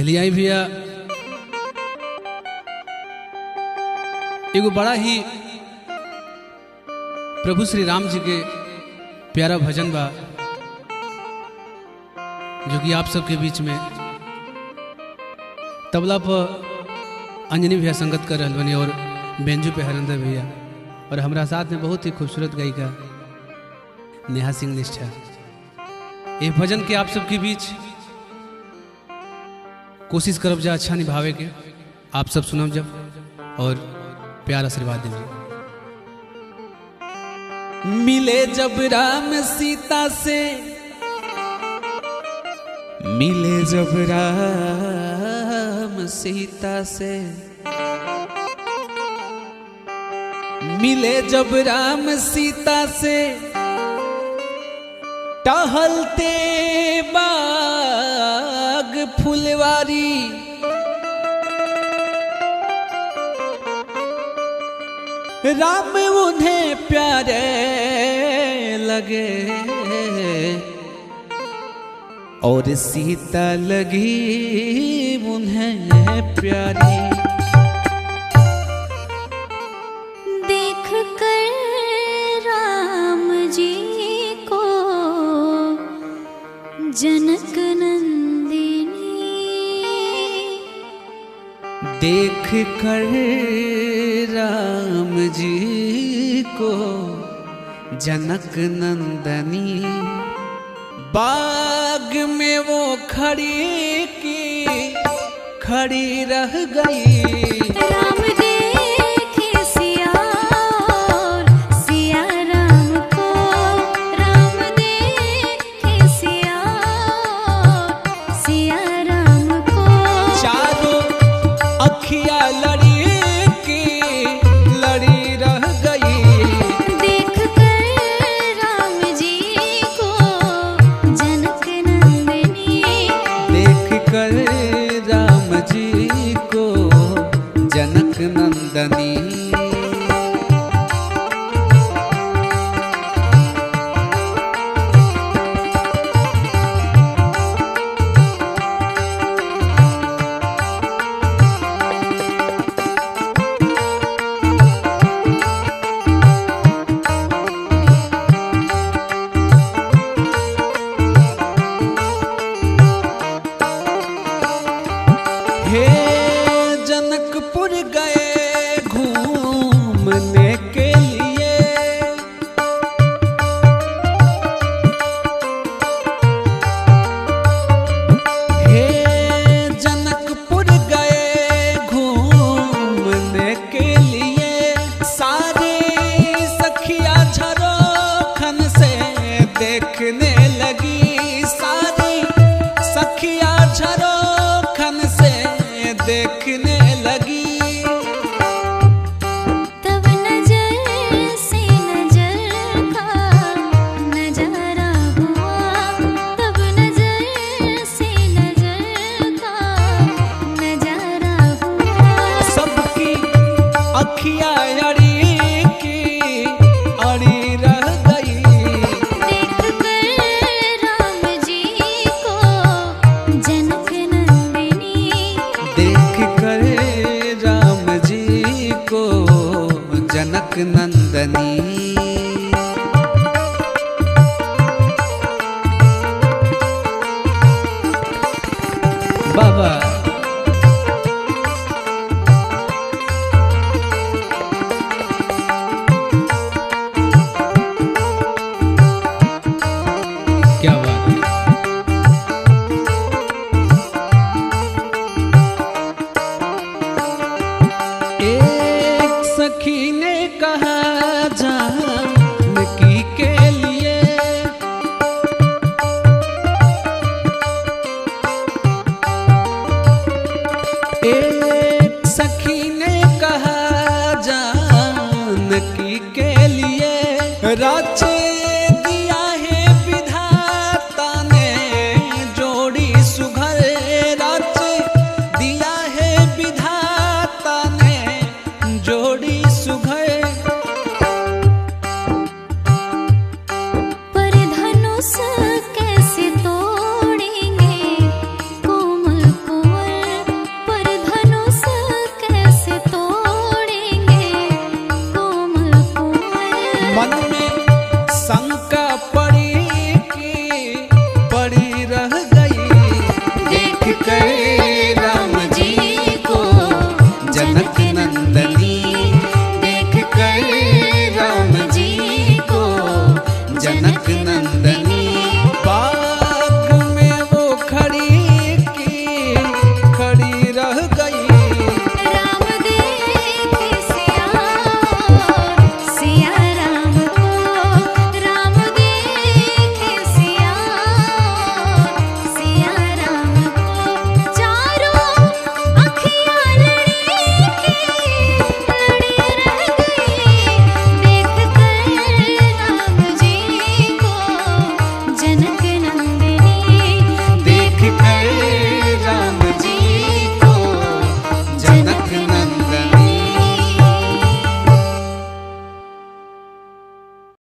चलिए आई भैया एगो बड़ा ही प्रभु श्री राम जी के प्यारा भजन बा जो कि आप सबके बीच में तबला पर अंजनी भैया संगत कर रहे बनी और बेंजू पे हरिंदर भैया और हमारा साथ में बहुत ही खूबसूरत गायिका नेहा सिंह निष्ठा। ये भजन के आप सबके बीच कोशिश करब जा अच्छा निभावे के, आप सब सुनब जब और प्यार आशीर्वाद दीजिए। मिले जब राम सीता से, मिले जब राम सीता से, मिले जब राम सीता से, टहलते बाग फुलवारी, राम उन्हें प्यारे लगे और सीता लगी उन्हें प्यारी। देख कर राम जी को जनक नंदिनी, देख कर राम जी को जनक नंदनी, बाग में वो खड़ी की खड़ी रह गई। राम देखे सिया और सिया राम को, राम देखे सिया और सिया राम को, चारों अखियां लड़ी की लड़ी रह गई। देख कर राम जी को जनक नंदिनी, देख कर राम जी को जनक नंदनी। हे जनकपुर गए घूमने के लिए, हे जनकपुर गए घूमने के लिए, सारी सखिया झरोखन से देखने लगी, सारी सखिया झरोखन से देखने लगी। तब नजर से नजर का नजारा हुआ, तब नजर से नजर का नजारा हुआ। सबकी अखियां अड़ी की अड़ी रह गई। देख कर राम जी को जनक नंदिनी, देख कर राम जी को जनक नंदनी। बाबा क्या बात है। ए